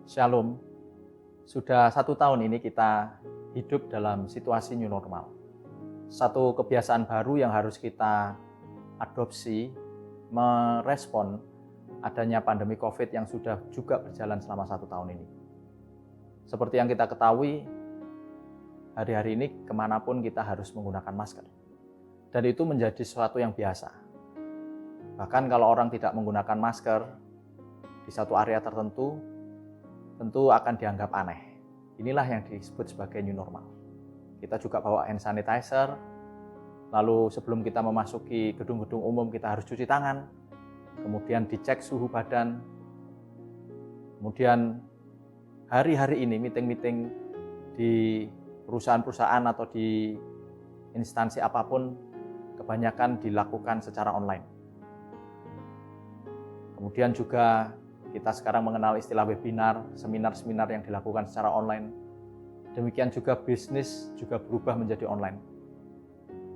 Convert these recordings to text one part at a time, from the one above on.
Shalom, sudah 1 tahun ini kita hidup dalam situasi new normal. Satu kebiasaan baru yang harus kita adopsi, merespon adanya pandemi COVID yang sudah juga berjalan selama 1 tahun ini. Seperti yang kita ketahui, hari-hari ini kemanapun kita harus menggunakan masker. Dan itu menjadi sesuatu yang biasa. Bahkan kalau orang tidak menggunakan masker di satu area tertentu, tentu akan dianggap aneh. Inilah yang disebut sebagai new normal. Kita juga bawa hand sanitizer, lalu sebelum kita memasuki gedung-gedung umum kita harus cuci tangan, kemudian dicek suhu badan. Kemudian hari-hari ini meeting-meeting di perusahaan-perusahaan atau di instansi apapun kebanyakan dilakukan secara online. Kemudian juga kita sekarang mengenal istilah webinar, seminar-seminar yang dilakukan secara online. Demikian juga bisnis juga berubah menjadi online.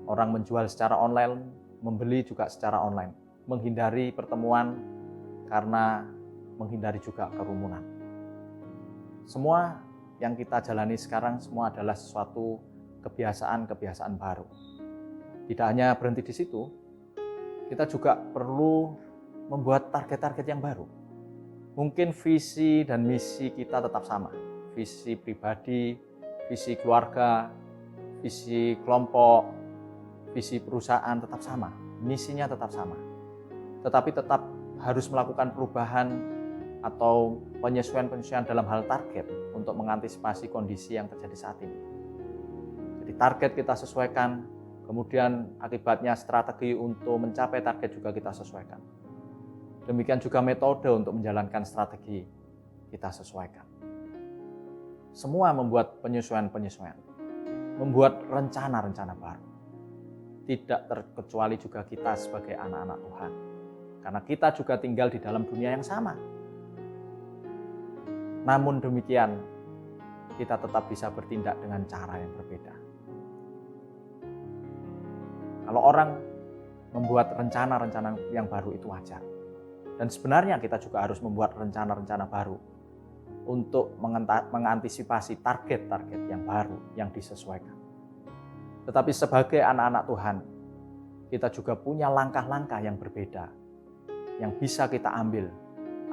Orang menjual secara online, membeli juga secara online. Menghindari pertemuan karena menghindari juga kerumunan. Semua yang kita jalani sekarang semua adalah sesuatu kebiasaan-kebiasaan baru. Tidak hanya berhenti di situ, kita juga perlu membuat target-target yang baru. Mungkin visi dan misi kita tetap sama. Visi pribadi, visi keluarga, visi kelompok, visi perusahaan tetap sama. Misinya tetap sama. Tetapi tetap harus melakukan perubahan atau penyesuaian-penyesuaian dalam hal target untuk mengantisipasi kondisi yang terjadi saat ini. Jadi target kita sesuaikan, kemudian akibatnya strategi untuk mencapai target juga kita sesuaikan. Demikian juga metode untuk menjalankan strategi kita sesuaikan. Semua membuat penyesuaian-penyesuaian, membuat rencana-rencana baru. Tidak terkecuali juga kita sebagai anak-anak Tuhan. Karena kita juga tinggal di dalam dunia yang sama. Namun demikian, kita tetap bisa bertindak dengan cara yang berbeda. Kalau orang membuat rencana-rencana yang baru itu wajar. Dan sebenarnya kita juga harus membuat rencana-rencana baru untuk mengantisipasi target-target yang baru yang disesuaikan. Tetapi sebagai anak-anak Tuhan, kita juga punya langkah-langkah yang berbeda, yang bisa kita ambil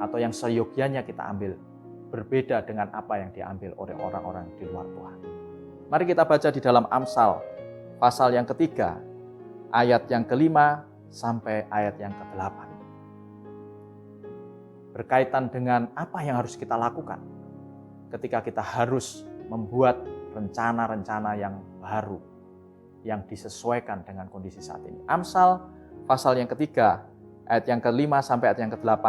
atau yang seyogianya kita ambil, berbeda dengan apa yang diambil oleh orang-orang di luar Tuhan. Mari kita baca di dalam Amsal, pasal yang ketiga, ayat yang ke-5 sampai ayat yang ke-8. Berkaitan dengan apa yang harus kita lakukan ketika kita harus membuat rencana-rencana yang baru yang disesuaikan dengan kondisi saat ini. Amsal pasal yang ketiga ayat yang ke-5 sampai ayat yang ke-8.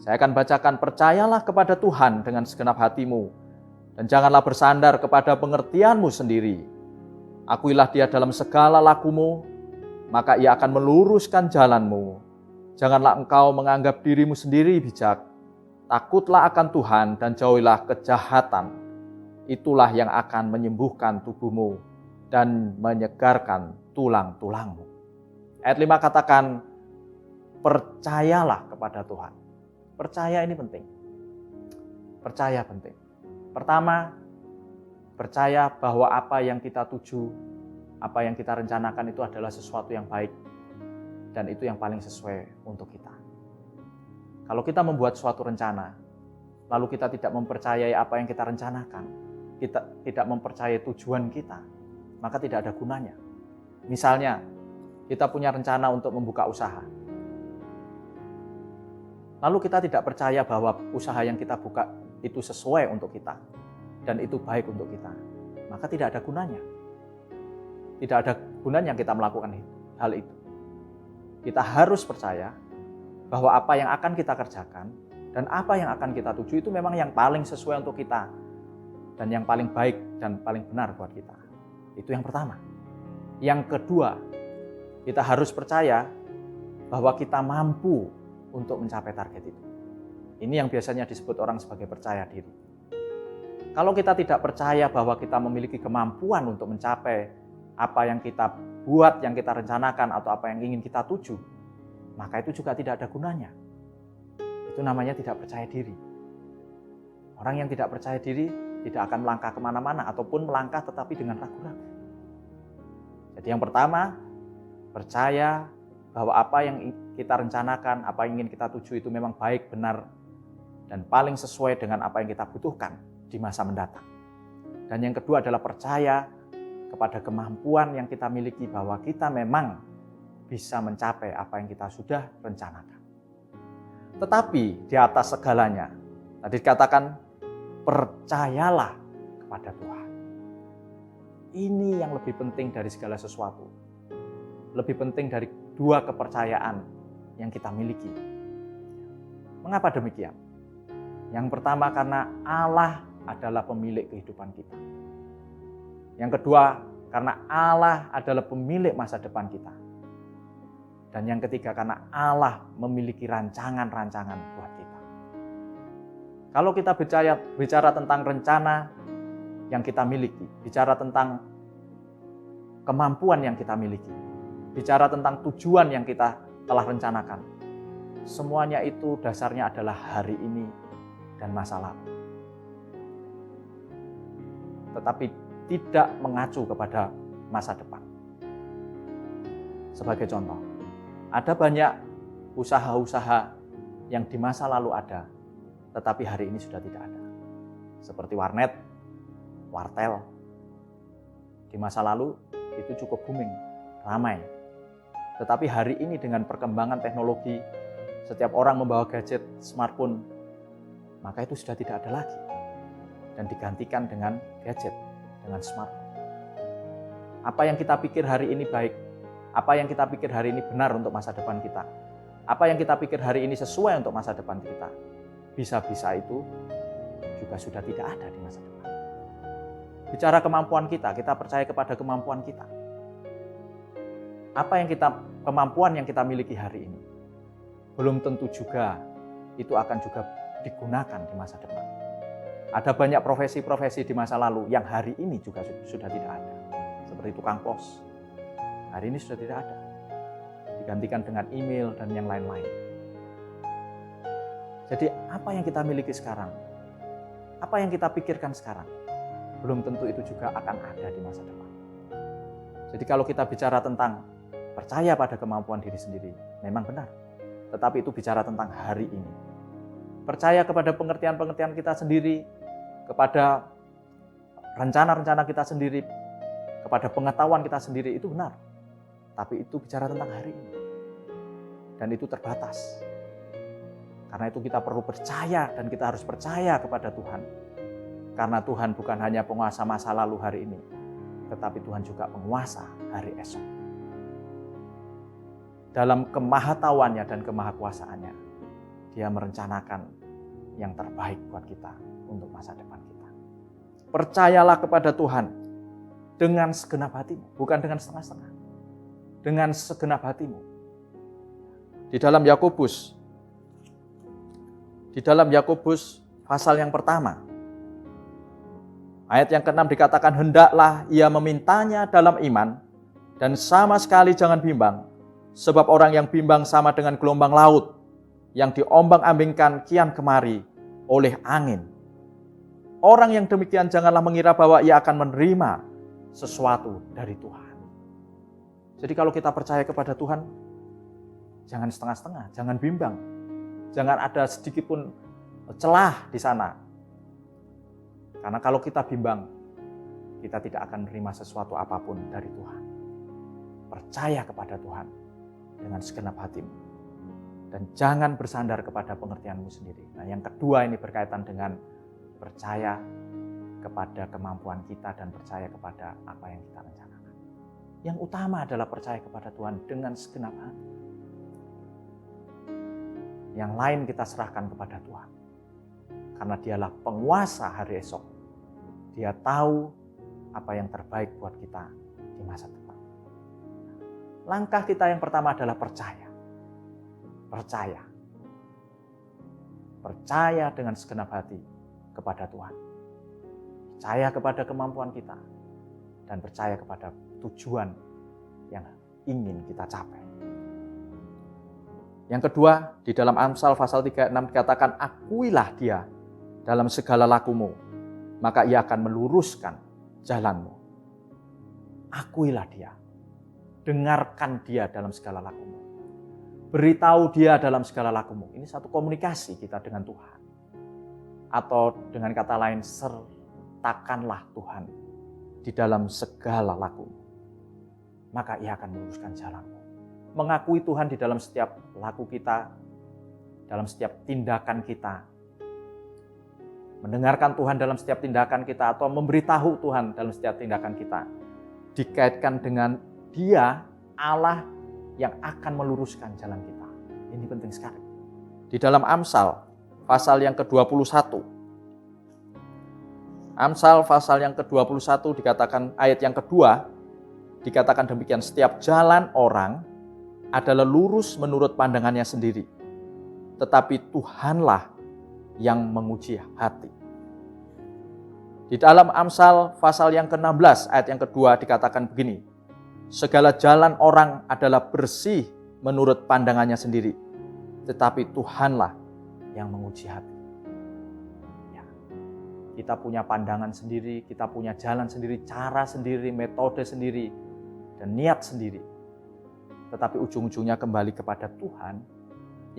Saya akan bacakan, percayalah kepada Tuhan dengan segenap hatimu dan janganlah bersandar kepada pengertianmu sendiri. Akuilah Dia dalam segala lakumu, maka Ia akan meluruskan jalanmu. Janganlah engkau menganggap dirimu sendiri bijak. Takutlah akan Tuhan dan jauhilah kejahatan. Itulah yang akan menyembuhkan tubuhmu dan menyegarkan tulang-tulangmu. Ayat 5 katakan, percayalah kepada Tuhan. Percaya ini penting. Percaya penting. Pertama, percaya bahwa apa yang kita tuju, apa yang kita rencanakan itu adalah sesuatu yang baik. Dan itu yang paling sesuai untuk kita. Kalau kita membuat suatu rencana, lalu kita tidak mempercayai apa yang kita rencanakan, kita tidak mempercayai tujuan kita, maka tidak ada gunanya. Misalnya, kita punya rencana untuk membuka usaha. Lalu kita tidak percaya bahwa usaha yang kita buka itu sesuai untuk kita, dan itu baik untuk kita, maka tidak ada gunanya. Tidak ada gunanya kita melakukan hal itu. Kita harus percaya bahwa apa yang akan kita kerjakan dan apa yang akan kita tuju itu memang yang paling sesuai untuk kita dan yang paling baik dan paling benar buat kita. Itu yang pertama. Yang kedua, kita harus percaya bahwa kita mampu untuk mencapai target itu. Ini yang biasanya disebut orang sebagai percaya diri. Kalau kita tidak percaya bahwa kita memiliki kemampuan untuk mencapai apa yang kita buat, yang kita rencanakan atau apa yang ingin kita tuju, maka itu juga tidak ada gunanya. Itu namanya tidak percaya diri. Orang yang tidak percaya diri tidak akan melangkah kemana-mana ataupun melangkah tetapi dengan ragu-ragu. Jadi yang pertama, percaya bahwa apa yang kita rencanakan, apa yang ingin kita tuju itu memang baik, benar, dan paling sesuai dengan apa yang kita butuhkan di masa mendatang. Dan yang kedua adalah percaya kepada kemampuan yang kita miliki bahwa kita memang bisa mencapai apa yang kita sudah rencanakan. Tetapi di atas segalanya, tadi dikatakan percayalah kepada Tuhan. Ini yang lebih penting dari segala sesuatu. Lebih penting dari dua kepercayaan yang kita miliki. Mengapa demikian? Yang pertama karena Allah adalah pemilik kehidupan kita. Yang kedua karena Allah adalah pemilik masa depan kita. Dan yang ketiga karena Allah memiliki rancangan-rancangan buat kita. Kalau kita bicara tentang rencana yang kita miliki, bicara tentang kemampuan yang kita miliki, bicara tentang tujuan yang kita telah rencanakan, semuanya itu dasarnya adalah hari ini dan masa lalu. Tetapi tidak mengacu kepada masa depan. Sebagai contoh, ada banyak usaha-usaha yang di masa lalu ada, tetapi hari ini sudah tidak ada. Seperti warnet, wartel. Di masa lalu itu cukup booming, ramai. Tetapi hari ini dengan perkembangan teknologi, setiap orang membawa gadget, smartphone, maka itu sudah tidak ada lagi. Dan digantikan dengan gadget, dengan smartphone. Apa yang kita pikir hari ini baik, apa yang kita pikir hari ini benar untuk masa depan kita, apa yang kita pikir hari ini sesuai untuk masa depan kita, bisa-bisa itu juga sudah tidak ada di masa depan. Bicara kemampuan kita percaya kepada kemampuan kita. Kemampuan yang kita miliki hari ini, belum tentu juga itu akan juga digunakan di masa depan. Ada banyak profesi-profesi di masa lalu yang hari ini juga sudah tidak ada. Seperti tukang pos. Hari ini sudah tidak ada. Digantikan dengan email dan yang lain-lain. Jadi apa yang kita miliki sekarang? Apa yang kita pikirkan sekarang? Belum tentu itu juga akan ada di masa depan. Jadi kalau kita bicara tentang percaya pada kemampuan diri sendiri, memang benar. Tetapi itu bicara tentang hari ini. Percaya kepada pengertian-pengertian kita sendiri, kepada rencana-rencana kita sendiri, kepada pengetahuan kita sendiri, itu benar. Tapi itu bicara tentang hari ini. Dan itu terbatas. Karena itu kita perlu percaya dan kita harus percaya kepada Tuhan. Karena Tuhan bukan hanya penguasa masa lalu hari ini, tetapi Tuhan juga penguasa hari esok. Dalam kemahatauannya dan kemahakuasaannya, Dia merencanakan yang terbaik buat kita untuk masa depan kita. Percayalah kepada Tuhan dengan segenap hatimu, bukan dengan setengah-setengah. Dengan segenap hatimu. Di dalam Yakobus pasal yang pertama, ayat yang ke-6 dikatakan, hendaklah ia memintanya dalam iman dan sama sekali jangan bimbang, sebab orang yang bimbang sama dengan gelombang laut yang diombang-ambingkan kian kemari oleh angin. Orang yang demikian janganlah mengira bahwa ia akan menerima sesuatu dari Tuhan. Jadi kalau kita percaya kepada Tuhan, jangan setengah-setengah, jangan bimbang. Jangan ada sedikit pun celah di sana. Karena kalau kita bimbang, kita tidak akan menerima sesuatu apapun dari Tuhan. Percaya kepada Tuhan dengan segenap hatimu. Dan jangan bersandar kepada pengertianmu sendiri. Nah, yang kedua ini berkaitan dengan percaya kepada kemampuan kita dan percaya kepada apa yang kita rencanakan. Yang utama adalah percaya kepada Tuhan dengan segenap hati. Yang lain kita serahkan kepada Tuhan. Karena Dialah penguasa hari esok. Dia tahu apa yang terbaik buat kita di masa depan. Langkah kita yang pertama adalah percaya. Percaya. Percaya dengan segenap hati kepada Tuhan. Percaya kepada kemampuan kita. Dan percaya kepada tujuan yang ingin kita capai. Yang kedua, di dalam Amsal pasal 36 dikatakan, akuilah Dia dalam segala lakumu, maka Ia akan meluruskan jalanmu. Akuilah Dia, dengarkan Dia dalam segala lakumu, beritahu Dia dalam segala lakumu. Ini satu komunikasi kita dengan Tuhan. Atau dengan kata lain, sertakanlah Tuhan di dalam segala lakumu, maka Ia akan meluruskan jalanmu. Mengakui Tuhan di dalam setiap laku kita, dalam setiap tindakan kita, mendengarkan Tuhan dalam setiap tindakan kita, atau memberitahu Tuhan dalam setiap tindakan kita, dikaitkan dengan Dia, Allah yang akan meluruskan jalan kita. Ini penting sekali. Di dalam Amsal pasal yang ke-21, Amsal pasal yang ke-21 dikatakan, ayat yang kedua, dikatakan demikian, setiap jalan orang adalah lurus menurut pandangannya sendiri, tetapi Tuhanlah yang menguji hati. Di dalam Amsal pasal yang ke-16 ayat yang kedua dikatakan begini, segala jalan orang adalah bersih menurut pandangannya sendiri, tetapi Tuhanlah yang menguji hati. Ya, kita punya pandangan sendiri, kita punya jalan sendiri, cara sendiri, metode sendiri, dan niat sendiri. Tetapi ujung-ujungnya kembali kepada Tuhan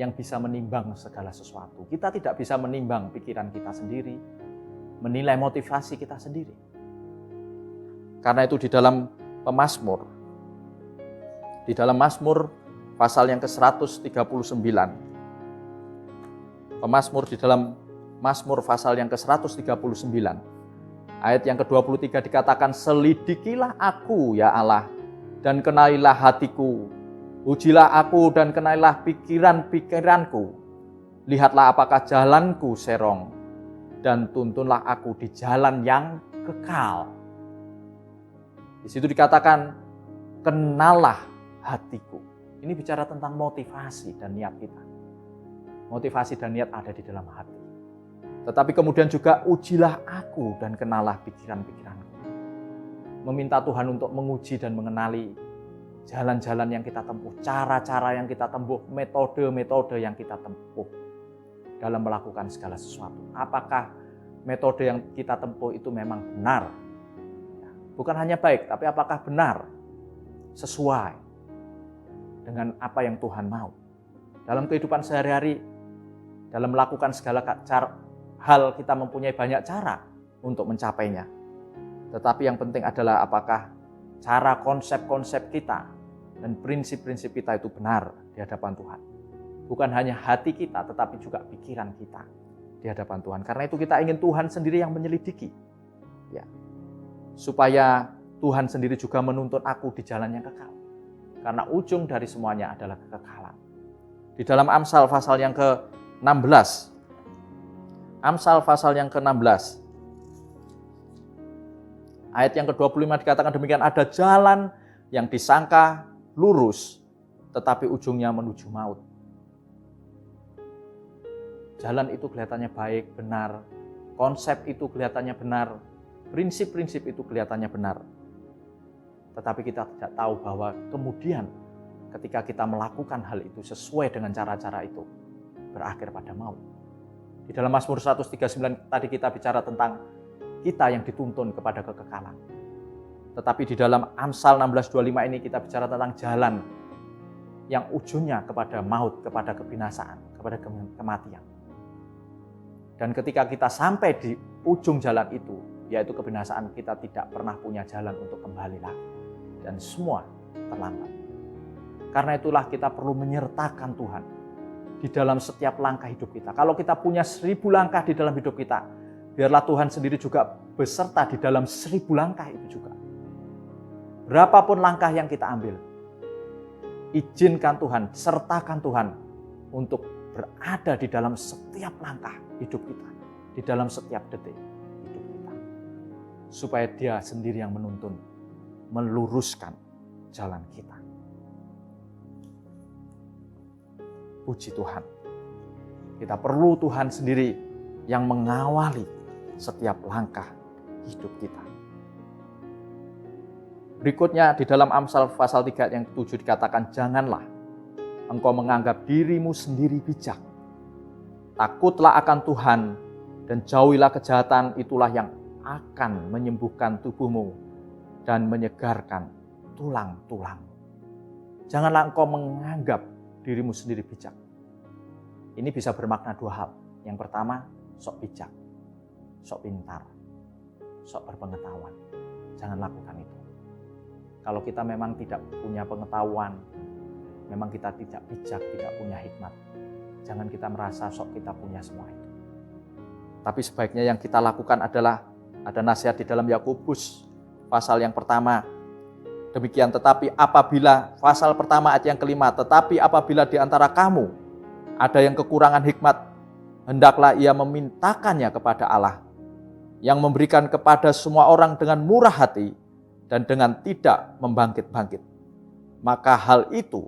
yang bisa menimbang segala sesuatu. Kita tidak bisa menimbang pikiran kita sendiri, menilai motivasi kita sendiri. Karena itu di dalam Pemazmur, di dalam Mazmur pasal yang ke-139, Pemazmur di dalam Mazmur pasal yang ke-139, ayat yang ke-23 dikatakan, selidikilah aku ya Allah, dan kenalilah hatiku. Ujilah aku dan kenalilah pikiran-pikiranku. Lihatlah apakah jalanku serong, dan tuntunlah aku di jalan yang kekal. Di situ dikatakan, kenalah hatiku. Ini bicara tentang motivasi dan niat kita. Motivasi dan niat ada di dalam hati. Tetapi kemudian juga ujilah aku dan kenalah pikiran-pikiranku. Meminta Tuhan untuk menguji dan mengenali jalan-jalan yang kita tempuh, cara-cara yang kita tempuh, metode-metode yang kita tempuh dalam melakukan segala sesuatu. Apakah metode yang kita tempuh itu memang benar? Bukan hanya baik, tapi apakah benar, sesuai dengan apa yang Tuhan mau. Dalam kehidupan sehari-hari, dalam melakukan segala hal, kita mempunyai banyak cara untuk mencapainya. Tetapi yang penting adalah apakah cara konsep-konsep kita dan prinsip-prinsip kita itu benar di hadapan Tuhan. Bukan hanya hati kita, tetapi juga pikiran kita di hadapan Tuhan. Karena itu kita ingin Tuhan sendiri yang menyelidiki. Ya. Supaya Tuhan sendiri juga menuntun aku di jalan yang kekal. Karena ujung dari semuanya adalah kekekalan. Di dalam Amsal pasal yang ke-16. Amsal pasal yang ke-16. Ayat yang ke-25 dikatakan demikian, ada jalan yang disangka lurus, tetapi ujungnya menuju maut. Jalan itu kelihatannya baik, benar. Konsep itu kelihatannya benar. Prinsip-prinsip itu kelihatannya benar. Tetapi kita tidak tahu bahwa kemudian ketika kita melakukan hal itu sesuai dengan cara-cara itu, berakhir pada maut. Di dalam Mazmur 139 tadi kita bicara tentang kita yang dituntun kepada kekekalan. Tetapi di dalam Amsal 16:25 ini kita bicara tentang jalan yang ujungnya kepada maut, kepada kebinasaan, kepada kematian. Dan ketika kita sampai di ujung jalan itu, yaitu kebinasaan, kita tidak pernah punya jalan untuk kembali lagi. Dan semua terlambat. Karena itulah kita perlu menyertakan Tuhan di dalam setiap langkah hidup kita. Kalau kita punya 1000 langkah di dalam hidup kita, biarlah Tuhan sendiri juga beserta di dalam 1000 langkah itu juga. Berapapun langkah yang kita ambil, izinkan Tuhan, sertakan Tuhan untuk berada di dalam setiap langkah hidup kita, di dalam setiap detik hidup kita. Supaya Dia sendiri yang menuntun, meluruskan jalan kita. Puji Tuhan. Kita perlu Tuhan sendiri yang mengawali setiap langkah hidup kita. Berikutnya di dalam Amsal pasal 3 yang ke-7 dikatakan, janganlah engkau menganggap dirimu sendiri bijak. Takutlah akan Tuhan Dan jauhilah kejahatan, itulah yang akan menyembuhkan tubuhmu dan menyegarkan tulang-tulang. Janganlah engkau menganggap dirimu sendiri bijak. Ini bisa bermakna dua hal. Yang pertama, sok bijak, sok pintar, sok berpengetahuan. Jangan lakukan itu. Kalau kita memang tidak punya pengetahuan, memang kita tidak bijak, tidak punya hikmat, jangan kita merasa sok kita punya semua itu. Tapi sebaiknya yang kita lakukan adalah, ada nasihat di dalam Yakobus pasal yang pertama. Demikian, tetapi apabila, pasal pertama ayat yang kelima, tetapi apabila di antara kamu ada yang kekurangan hikmat, hendaklah ia memintakannya kepada Allah, yang memberikan kepada semua orang dengan murah hati dan dengan tidak membangkit-bangkit. Maka hal itu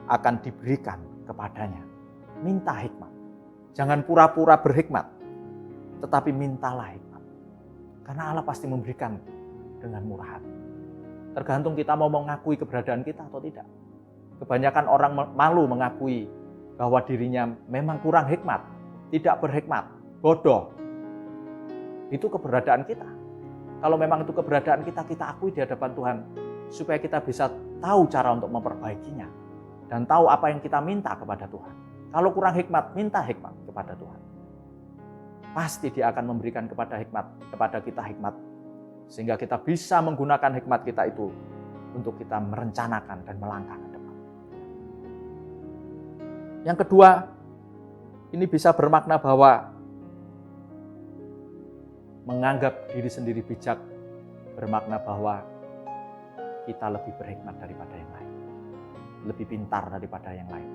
akan diberikan kepadanya. Minta hikmat. Jangan pura-pura berhikmat, tetapi mintalah hikmat. Karena Allah pasti memberikan dengan murah hati. Tergantung kita mau mengakui keberadaan kita atau tidak. Kebanyakan orang malu mengakui bahwa dirinya memang kurang hikmat, tidak berhikmat, bodoh. Itu keberadaan kita. Kalau memang itu keberadaan kita, kita akui di hadapan Tuhan, supaya kita bisa tahu cara untuk memperbaikinya dan tahu apa yang kita minta kepada Tuhan. Kalau kurang hikmat, minta hikmat kepada Tuhan. Pasti Dia akan memberikan kepada kita hikmat, sehingga kita bisa menggunakan hikmat kita itu untuk kita merencanakan dan melangkah ke depan. Yang kedua, ini bisa bermakna bahwa menganggap diri sendiri bijak bermakna bahwa kita lebih berhikmat daripada yang lain, lebih pintar daripada yang lain.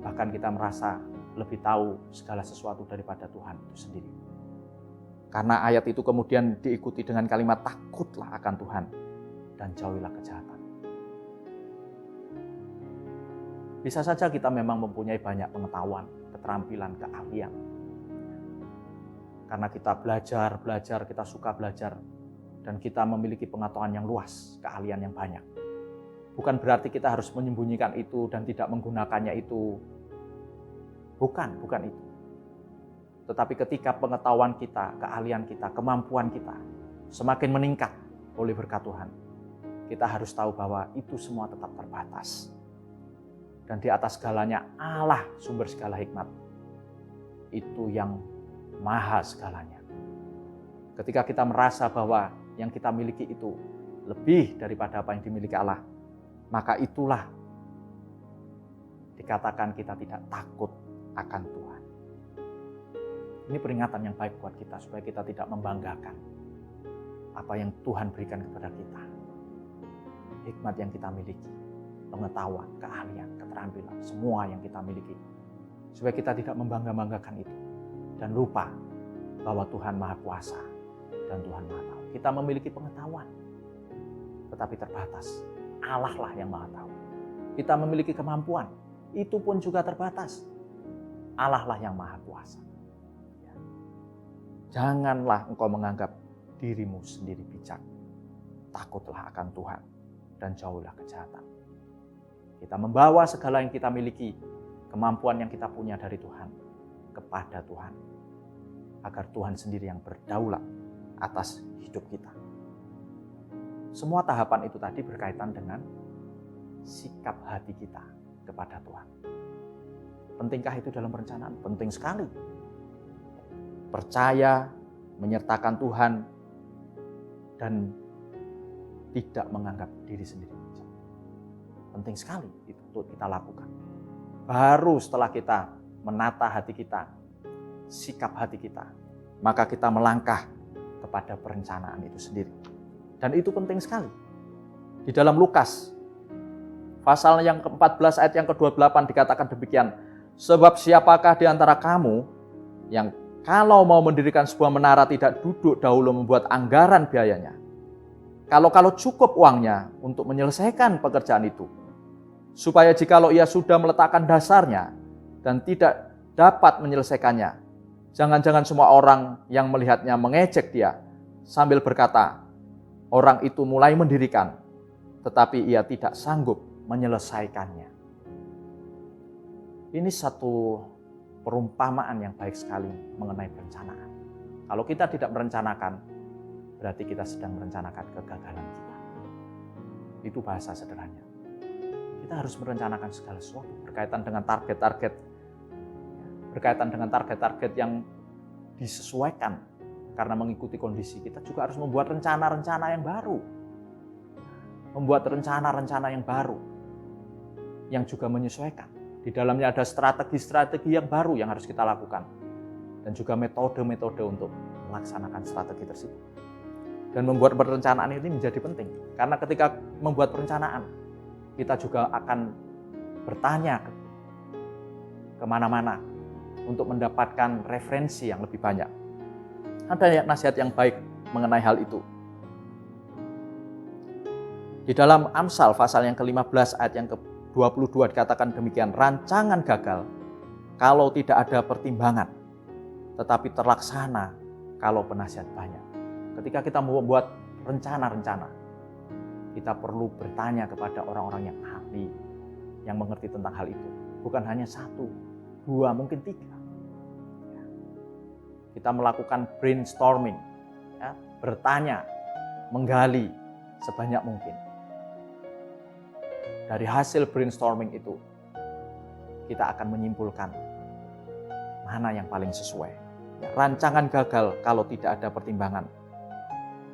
Bahkan kita merasa lebih tahu segala sesuatu daripada Tuhan itu sendiri. Karena ayat itu kemudian diikuti dengan kalimat takutlah akan Tuhan dan jauhilah kejahatan. Bisa saja kita memang mempunyai banyak pengetahuan, keterampilan, keahlian. Karena kita belajar, kita suka belajar, dan kita memiliki pengetahuan yang luas, keahlian yang banyak. Bukan berarti kita harus menyembunyikan itu dan tidak menggunakannya itu. Bukan itu. Tetapi ketika pengetahuan kita, keahlian kita, kemampuan kita semakin meningkat oleh berkat Tuhan, kita harus tahu bahwa itu semua tetap terbatas. Dan di atas segalanya Allah sumber segala hikmat. Itu yang maha segalanya. Ketika kita merasa bahwa yang kita miliki itu lebih daripada apa yang dimiliki Allah, maka itulah dikatakan kita tidak takut akan Tuhan. Ini peringatan yang baik buat kita, supaya kita tidak membanggakan apa yang Tuhan berikan kepada kita. Hikmat yang kita miliki, pengetahuan, keahlian, keterampilan, semua yang kita miliki. Supaya kita tidak membangga-banggakan itu. Dan lupa bahwa Tuhan Maha Kuasa dan Tuhan Maha Tahu. Kita memiliki pengetahuan, tetapi terbatas. Allah lah yang Maha Tahu. Kita memiliki kemampuan, itu pun juga terbatas. Allah lah yang Maha Kuasa. Janganlah engkau menganggap dirimu sendiri bijak. Takutlah akan Tuhan dan jauhilah kejahatan. Kita membawa segala yang kita miliki, kemampuan yang kita punya dari Tuhan, kepada Tuhan, agar Tuhan sendiri yang berdaulat atas hidup kita. Semua tahapan itu tadi berkaitan dengan sikap hati kita kepada Tuhan. Pentingkah itu dalam perencanaan? Penting sekali. Percaya, menyertakan Tuhan, dan tidak menganggap diri sendiri bijak. Penting sekali itu untuk kita lakukan. Baru setelah kita menata hati kita, sikap hati kita, maka kita melangkah kepada perencanaan itu sendiri. Dan itu penting sekali. Di dalam Lukas, pasal yang ke-14 ayat yang ke-28 dikatakan demikian, sebab siapakah di antara kamu yang kalau mau mendirikan sebuah menara tidak duduk dahulu membuat anggaran biayanya. Kalau cukup uangnya untuk menyelesaikan pekerjaan itu, supaya jikalau ia sudah meletakkan dasarnya dan tidak dapat menyelesaikannya, jangan-jangan semua orang yang melihatnya mengejek dia sambil berkata, orang itu mulai mendirikan, tetapi ia tidak sanggup menyelesaikannya. Ini satu perumpamaan yang baik sekali mengenai perencanaan. Kalau kita tidak merencanakan, berarti kita sedang merencanakan kegagalan kita. Itu bahasa sederhananya. Kita harus merencanakan segala sesuatu berkaitan dengan target-target yang disesuaikan karena mengikuti kondisi. Kita juga harus membuat rencana-rencana yang baru. Membuat rencana-rencana yang baru yang juga menyesuaikan. Di dalamnya ada strategi-strategi yang baru yang harus kita lakukan dan juga metode-metode untuk melaksanakan strategi tersebut. Dan membuat perencanaan ini menjadi penting karena ketika membuat perencanaan kita juga akan bertanya kemana-mana untuk mendapatkan referensi yang lebih banyak. Ada nasihat yang baik mengenai hal itu. Di dalam Amsal pasal yang ke-15 ayat yang ke-22 dikatakan demikian, rancangan gagal kalau tidak ada pertimbangan, tetapi terlaksana kalau penasihat banyak. Ketika kita membuat rencana-rencana, kita perlu bertanya kepada orang-orang yang ahli, yang mengerti tentang hal itu. Bukan hanya 1, 2, mungkin 3. Kita melakukan brainstorming, bertanya, menggali sebanyak mungkin. Dari hasil brainstorming itu, kita akan menyimpulkan mana yang paling sesuai. Rancangan gagal kalau tidak ada pertimbangan,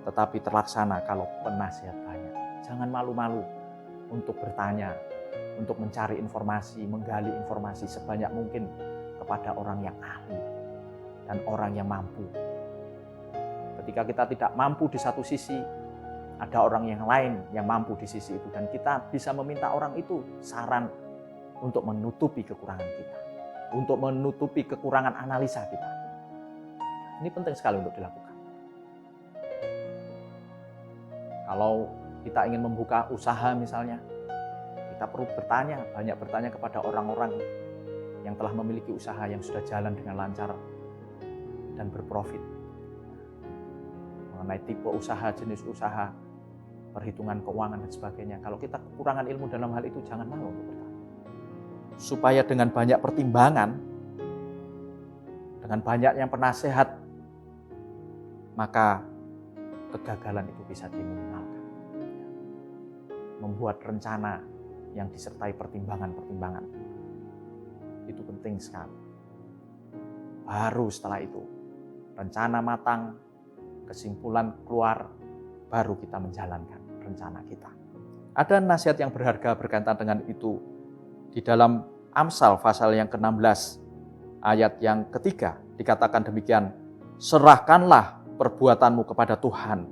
tetapi terlaksana kalau penasihat banyak. Jangan malu-malu untuk bertanya, untuk mencari informasi, menggali informasi sebanyak mungkin kepada orang yang ahli dan orang yang mampu. Ketika kita tidak mampu di satu sisi, ada orang yang lain yang mampu di sisi itu, dan kita bisa meminta orang itu saran untuk menutupi kekurangan kita, untuk menutupi kekurangan analisa kita. Ini penting sekali untuk dilakukan. Kalau kita ingin membuka usaha misalnya, kita perlu banyak bertanya kepada orang-orang yang telah memiliki usaha yang sudah jalan dengan lancar dan berprofit. Mengenai tipe usaha, jenis usaha, perhitungan keuangan dan sebagainya. Kalau kita kekurangan ilmu dalam hal itu, jangan malu untuk bertanya. Supaya dengan banyak pertimbangan, dengan banyak yang penasehat, maka kegagalan itu bisa diminimalkan. Membuat rencana yang disertai pertimbangan-pertimbangan itu penting sekali. Baru setelah itu, rencana matang, kesimpulan keluar, baru kita menjalankan rencana kita. Ada nasihat yang berharga berkaitan dengan itu di dalam Amsal pasal yang ke-16 ayat yang ketiga dikatakan demikian, serahkanlah perbuatanmu kepada Tuhan,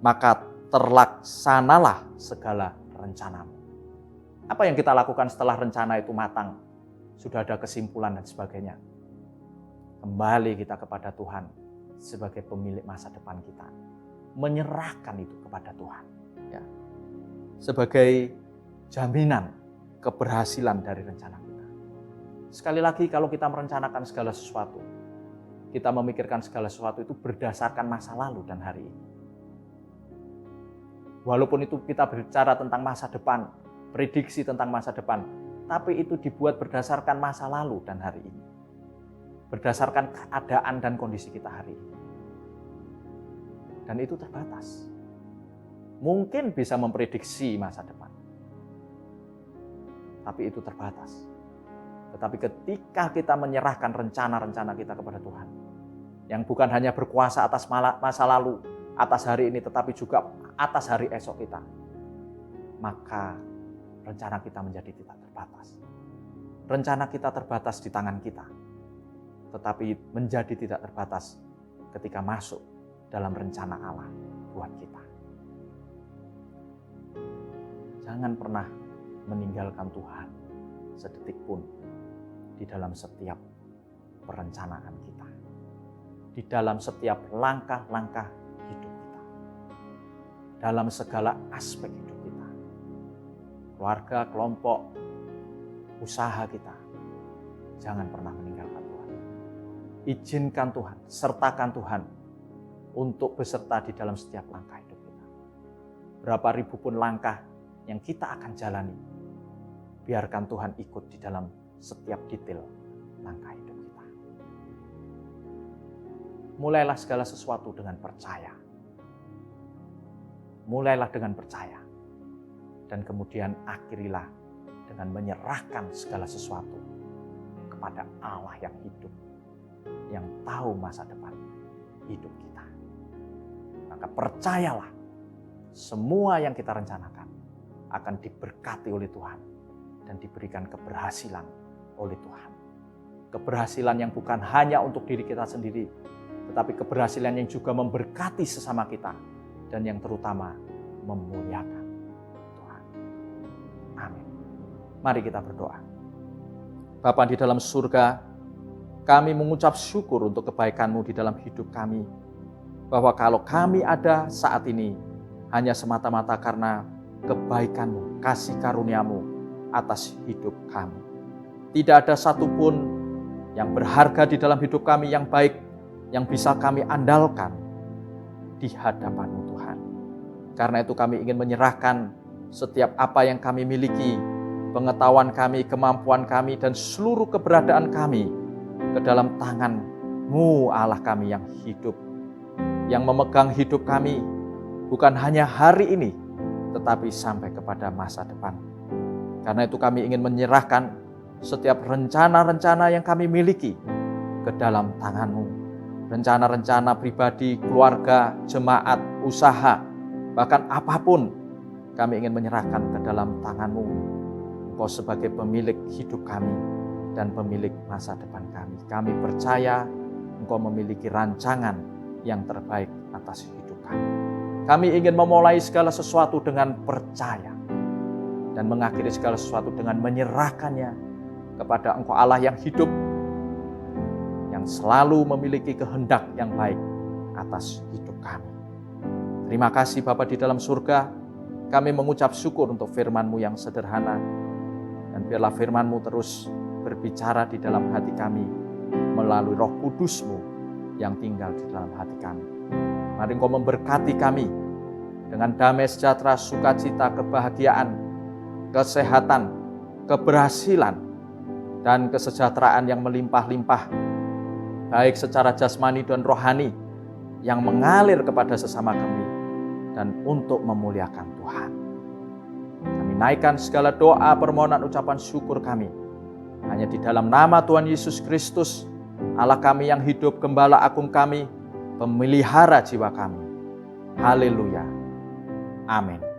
maka terlaksanalah segala rencanamu. Apa yang kita lakukan setelah rencana itu matang, sudah ada kesimpulan dan sebagainya? Kembali kita kepada Tuhan sebagai pemilik masa depan kita, menyerahkan itu kepada Tuhan, ya, sebagai jaminan keberhasilan dari rencana kita. Sekali lagi, kalau kita merencanakan segala sesuatu, kita memikirkan segala sesuatu itu berdasarkan masa lalu dan hari ini. Walaupun itu kita berbicara tentang masa depan, prediksi tentang masa depan, tapi itu dibuat berdasarkan masa lalu dan hari ini. Berdasarkan keadaan dan kondisi kita hari ini. Dan itu terbatas. Mungkin bisa memprediksi masa depan, tapi itu terbatas. Tetapi ketika kita menyerahkan rencana-rencana kita kepada Tuhan, yang bukan hanya berkuasa atas masa lalu, atas hari ini, tetapi juga atas hari esok kita, maka rencana kita menjadi tidak terbatas. Rencana kita terbatas di tangan kita, tetapi menjadi tidak terbatas ketika masuk dalam rencana Allah buat kita. Jangan pernah meninggalkan Tuhan sedetik pun di dalam setiap perencanaan kita, di dalam setiap langkah-langkah hidup kita, dalam segala aspek hidup kita, keluarga, kelompok, usaha kita. Jangan pernah meninggalkan Tuhan. Izinkan Tuhan, sertakan Tuhan untuk beserta di dalam setiap langkah hidup kita. Berapa ribu pun langkah yang kita akan jalani, biarkan Tuhan ikut di dalam setiap detail langkah hidup kita. mulailah segala sesuatu dengan percaya. Mulailah dengan percaya. Dan kemudian akhirilah dengan menyerahkan segala sesuatu kepada Allah yang hidup, yang tahu masa depan hidup kita. Maka percayalah, semua yang kita rencanakan akan diberkati oleh Tuhan dan diberikan keberhasilan oleh Tuhan. Keberhasilan yang bukan hanya untuk diri kita sendiri, tetapi keberhasilan yang juga memberkati sesama kita dan yang terutama memuliakan Tuhan. Amin. Mari kita berdoa. Bapa di dalam surga, kami mengucap syukur untuk kebaikan-Mu di dalam hidup kami. Bahwa kalau kami ada saat ini, hanya semata-mata karena kebaikan-Mu, kasih karunia-Mu atas hidup kami. Tidak ada satupun yang berharga di dalam hidup kami yang baik, yang bisa kami andalkan di hadapan-Mu Tuhan. Karena itu kami ingin menyerahkan setiap apa yang kami miliki, pengetahuan kami, kemampuan kami, dan seluruh keberadaan kami ke dalam tangan-Mu Allah kami yang hidup, yang memegang hidup kami bukan hanya hari ini, tetapi sampai kepada masa depan. Karena itu kami ingin menyerahkan setiap rencana-rencana yang kami miliki ke dalam tangan-Mu. Rencana-rencana pribadi, keluarga, jemaat, usaha, bahkan apapun kami ingin menyerahkan ke dalam tangan-Mu. Engkau sebagai pemilik hidup kami dan pemilik masa depan kami. Kami percaya Engkau memiliki rancangan yang terbaik atas hidup kami. Kami ingin memulai segala sesuatu dengan percaya dan mengakhiri segala sesuatu dengan menyerahkannya kepada Engkau Allah yang hidup, yang selalu memiliki kehendak yang baik atas hidup kami. Terima kasih Bapa di dalam surga, kami mengucap syukur untuk firman-Mu yang sederhana, dan biarlah firman-Mu terus berbicara di dalam hati kami melalui Roh Kudus-Mu yang tinggal di dalam hati kami. Mari Engkau memberkati kami dengan damai sejahtera, sukacita, kebahagiaan, kesehatan, keberhasilan, dan kesejahteraan yang melimpah-limpah, baik secara jasmani dan rohani, yang mengalir kepada sesama kami, dan untuk memuliakan Tuhan. Kami naikkan segala doa, permohonan, ucapan syukur kami hanya di dalam nama Tuhan Yesus Kristus, Allah kami yang hidup, Gembala agung kami, pemelihara jiwa kami. Haleluya. Amin.